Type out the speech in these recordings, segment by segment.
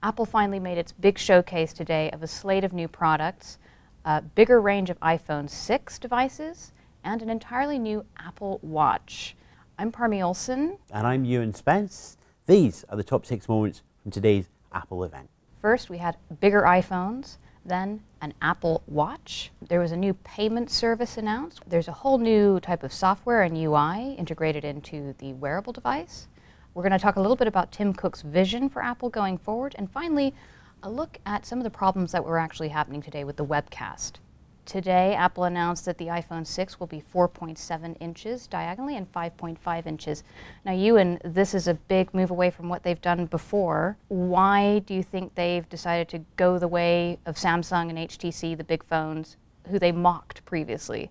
Apple finally made its big showcase today of a slate of new products, a bigger range of iPhone 6 devices, and an entirely new Apple Watch. I'm Parmy Olson. And I'm Ewan Spence. These are the top 6 moments from today's Apple event. First, we had bigger iPhones, then an Apple Watch. There was a new payment service announced. There's a whole new type of software and UI integrated into the wearable device. We're going to talk a little bit about Tim Cook's vision for Apple going forward. And finally, a look at some of the problems that were actually happening today with the webcast. Today, Apple announced that the iPhone 6 will be 4.7 inches diagonally and 5.5 inches. Now, Ewan, this is a big move away from what they've done before. Why do you think they've decided to go the way of Samsung and HTC, the big phones, who they mocked previously?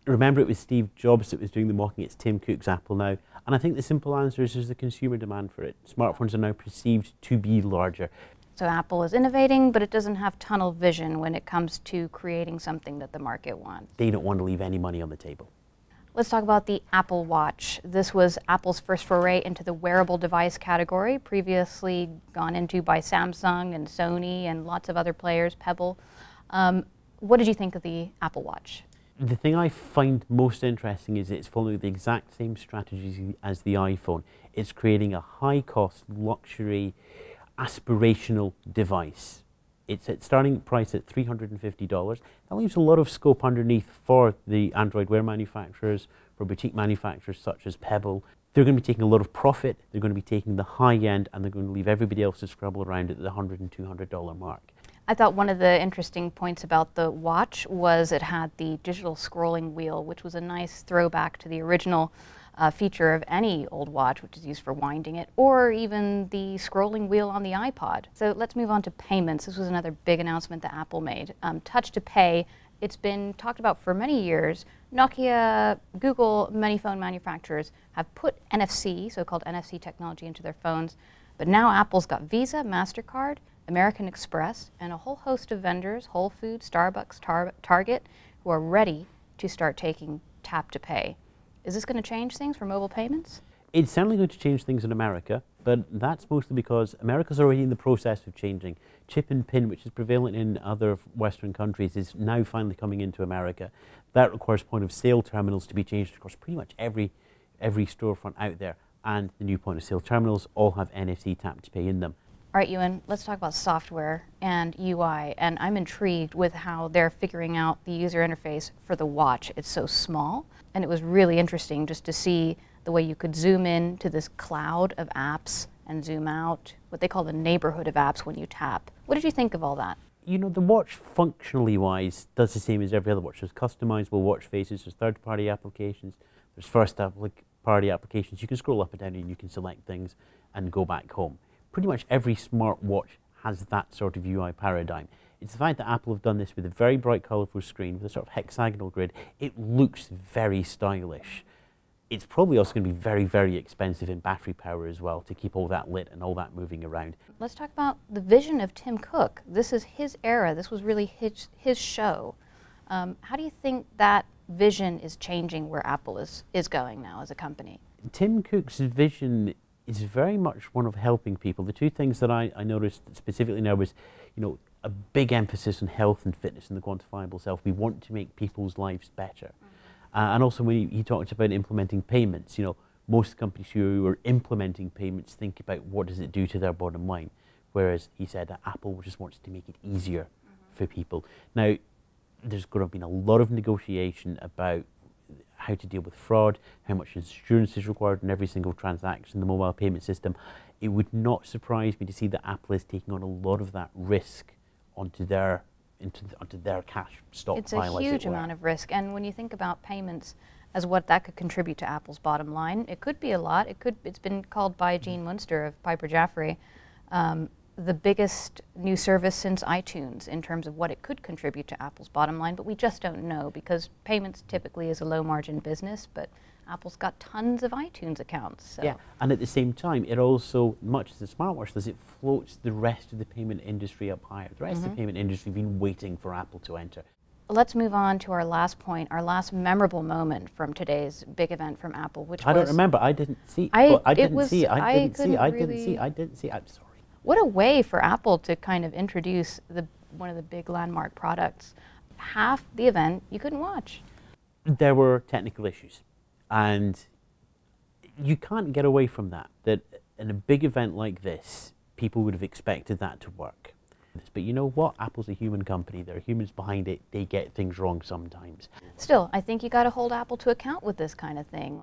Remember, it was Steve Jobs that was doing the mocking. It's Tim Cook's Apple now. And I think the simple answer is there's a consumer demand for it. Smartphones are now perceived to be larger. So Apple is innovating, but it doesn't have tunnel vision when it comes to creating something that the market wants. They don't want to leave any money on the table. Let's talk about the Apple Watch. This was Apple's first foray into the wearable device category, previously gone into by Samsung and Sony and lots of other players, Pebble. What did you think of the Apple Watch? The thing I find most interesting is it's following the exact same strategy as the iPhone. It's creating a high-cost, luxury, aspirational device. It's at starting price at $350. That leaves a lot of scope underneath for the Android Wear manufacturers, for boutique manufacturers such as Pebble. They're going to be taking a lot of profit, they're going to be taking the high end, and they're going to leave everybody else to scrabble around at the $100 and $200 mark. I thought one of the interesting points about the watch was it had the digital scrolling wheel, which was a nice throwback to the original feature of any old watch, which is used for winding it, or even the scrolling wheel on the iPod. So let's move on to payments. This was another big announcement that Apple made. Touch to Pay, it's been talked about for many years. Nokia, Google, many phone manufacturers have put NFC, so-called NFC technology, into their phones. But now Apple's got Visa, MasterCard, American Express, and a whole host of vendors, Whole Foods, Starbucks, Target, who are ready to start taking tap to pay. Is this going to change things for mobile payments? It's certainly going to change things in America, but that's mostly because America's already in the process of changing. Chip and PIN, which is prevalent in other Western countries, is now finally coming into America. That requires point-of-sale terminals to be changed across pretty much every storefront out there, and the new point-of-sale terminals all have NFC tap to pay in them. All right, Ewan, let's talk about software and UI, and I'm intrigued with how they're figuring out the user interface for the watch. It's so small, and it was really interesting just to see the way you could zoom in to this cloud of apps and zoom out, what they call the neighborhood of apps when you tap. What did you think of all that? You know, the watch functionally wise does the same as every other watch. There's customizable watch faces, there's third-party applications, there's first-party applications. You can scroll up and down and you can select things and go back home. Pretty much every smartwatch has that sort of UI paradigm. It's the fact that Apple have done this with a very bright, colourful screen with a sort of hexagonal grid. It looks very stylish. It's probably also going to be very, very expensive in battery power as well to keep all that lit and all that moving around. Let's talk about the vision of Tim Cook. This is his era. This was really his show. How do you think that vision is changing where Apple is going now as a company? Tim Cook's vision is very much one of helping people. The two things that I noticed specifically now was, you know, a big emphasis on health and fitness and the quantifiable self. We want to make people's lives better. And also when he talked about implementing payments, you know, most companies who are implementing payments think about what does it do to their bottom line, whereas he said that Apple just wants to make it easier for people. Now, there's going to have been a lot of negotiation about how to deal with fraud, how much insurance is required in every single transaction in the mobile payment system. It would not surprise me to see that Apple is taking on a lot of that risk onto their cash stockpile. It's a huge amount of risk, and when you think about payments as what that could contribute to Apple's bottom line, it could be a lot. It's been called by Gene Munster of Piper Jaffray the biggest new service since iTunes in terms of what it could contribute to Apple's bottom line, but we just don't know because payments typically is a low margin business, but Apple's got tons of iTunes accounts. So. Yeah, and at the same time, it also, much as the smartwatch does, it floats the rest of the payment industry up higher. The rest of the payment industry has been waiting for Apple to enter. Let's move on to our last point, our last memorable moment from today's big event from Apple, which I don't remember. I didn't see. I didn't see. I'm sorry. What a way for Apple to kind of introduce one of the big landmark products. Half the event you couldn't watch. There were technical issues, and you can't get away from that. That in a big event like this, people would have expected that to work. But you know what? Apple's a human company. There are humans behind it. They get things wrong sometimes. Still, I think you got to hold Apple to account with this kind of thing.